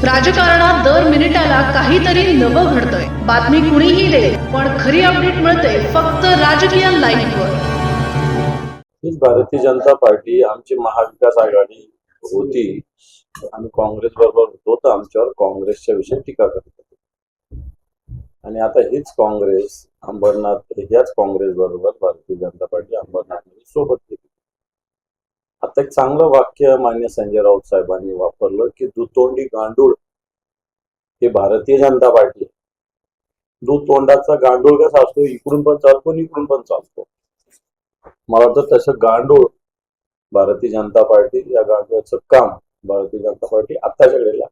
राजकारणात दर मिनिटाला काहीतरी नवं घडतंय. बातमी कुणीही दे, पण खरी अपडेट मिळते फक्त राजकीय लाईव्हवर. हीच भारतीय जनता पार्टी आमची महाविकास आघाडी होती. आम्ही काँग्रेस बरोबर होतो तर आमच्यावर काँग्रेसच्या विषयी टीका करत होते. आणि आता हीच काँग्रेस अंबरनाथ ह्याच काँग्रेस बरोबर भारतीय जनता पार्टी अंबरनाथ सोबत केली. आता एक चांगलं वाक्य मान्य संजय राऊत साहेबांनी वापरलं की दुतोंडी गांडूळ हे भारतीय जनता पार्टी. दुतोंडाचा गांडूळ कसा असतो, इकडून पण चालतो आणि इकडून पण चालतो. मला वाटतं तसं गांडूळ भारतीय जनता पार्टी, या गांडूळाचं काम भारतीय जनता पार्टी आत्ताच्या वेळेला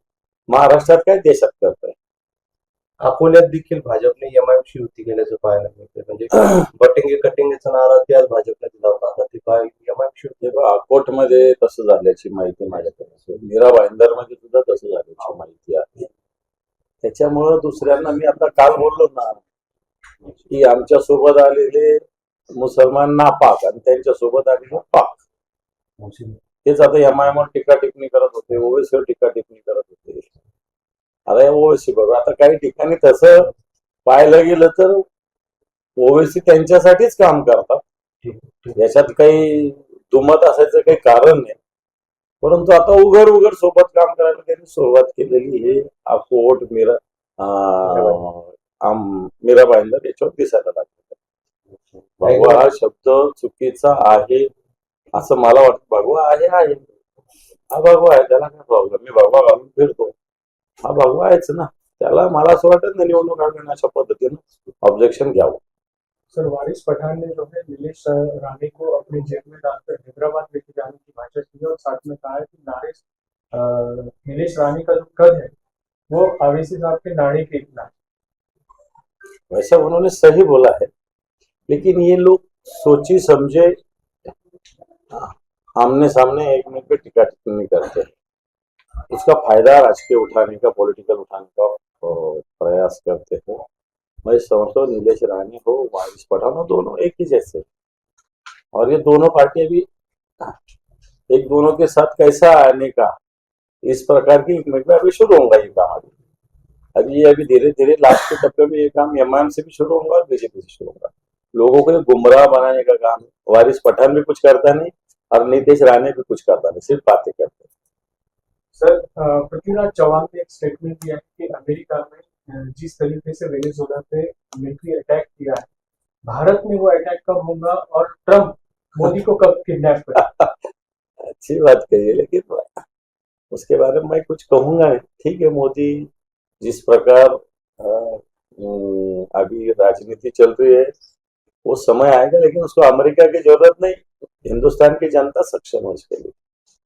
महाराष्ट्रात काय देशात करत आहे. अकोल्यात देखील भाजपने एमआयएमशी युती केल्याचं पाहायला मिळते. म्हणजे बटेंगे कटेंगेचा नारा त्याच भाजपने दिला होता. आता ते एमआयएमशी युती अकोटमध्ये तसं झाल्याची माहिती माझ्याकडे, मीरा भाईंदर मध्ये सुद्धा तसं झाल्याची माहिती आहे. त्याच्यामुळं दुसऱ्यांना मी आता काल बोललो ना की आमच्या सोबत आलेले मुसलमान नापाक आणि त्यांच्या सोबत आलेले पाक, तेच आता एमआयएमवर टीका टिप्पणी करत होते, ओवेसीवर टीका टिप्पणी करत होते. आता ओवेसी बरोबर आता काही ठिकाणी तसं पाहायला गेलं तर ओवेसी त्यांच्यासाठीच काम करतात. याच्यात काही दुमत असायचं काही कारण नाही. परंतु आता उघड सोबत काम करायला त्यांनी सुरुवात केलेली हे अकोट मीरा भाईंदर याच्यावर दिसायला लागलं. भगवा हा शब्द चुकीचा आहे असं मला वाटतं. भगवा आहे हा भगवा आहे, त्याला काय प्रॉब्लेम. मी भगवा घालून फिरतो, हा भगवा आहेच ना. त्याला मला असं वाटत नाही निवडणूक आयोगाने अशा पद्धतीनं ऑब्जेक्शन घ्यावं. सर, वारिस पठान ने जो है नीलेश राणे को अपनी जेब में डालकर हैदराबाद लेके जाने की भाषा की और साथ में कहा है कि नीलेश राणे का जो कद है वो अवैसी साहब के नाड़े के इतना है. वैसा उन्होंने सही बोला है, लेकिन ये लोग सोची समझे आमने सामने एक मिनट पे टीका टिप्पणी करते हैं. उसका फायदा राजकीय उठाने का, पॉलिटिकल उठाने का प्रयास करते हैं. मैं समझता हूँ नीलेश राणे हो, वारिस पठान हो, दोनों एक ही जैसे. और ये दोनों पार्टियां भी एक दोनों के साथ कैसा आने का, इस प्रकार की अभी शुरू होगा ये काम. अभी धीरे धीरे लास्ट के टप्पे में ये काम एमआईएम से भी शुरू होगा और बीजेपी से शुरू होगा. लोगों को गुमराह बनाने का काम वारिस पठान भी कुछ करता नहीं और नीलेश राणे भी कुछ करता नहीं, सिर्फ बातें करते. सर, पृथ्वीराज चौहान ने एक स्टेटमेंट दिया है कि अमेरिका में जिस तरीके से वेनेजुएला पे मिलिट्री अटैक किया है, भारत में वो अटैक कब होगा और ट्रम्प मोदी को कब किडनैप करेगा. अच्छी बात कही है, लेकिन उसके बारे में मैं कुछ कहूंगा नहीं. ठीक है, मोदी जिस प्रकार अभी राजनीति चल रही है वो समय आएगा, लेकिन उसको अमेरिका की जरूरत नहीं, हिंदुस्तान की जनता सक्षम है उसके लिए,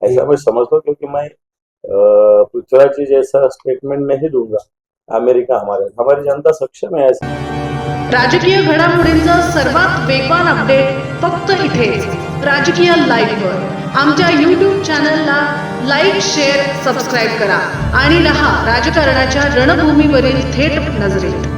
ऐसा मैं समझता हूँ. क्योंकि मैं पृथ्वीराज जी जैसा स्टेटमेंट नहीं दूंगा. अमेरिका हमारी जनता सक्षम है. राजकीय घडामोडींचा सर्वात वेगवान अपडेट फक्त इथेच राजकीय लाईव्हवर. आमच्या YouTube चॅनलला लाईक, शेअर, सबस्क्राईब करा आणि रहा राजकारणाच्या रणभूमीवरील थेट नजरेत.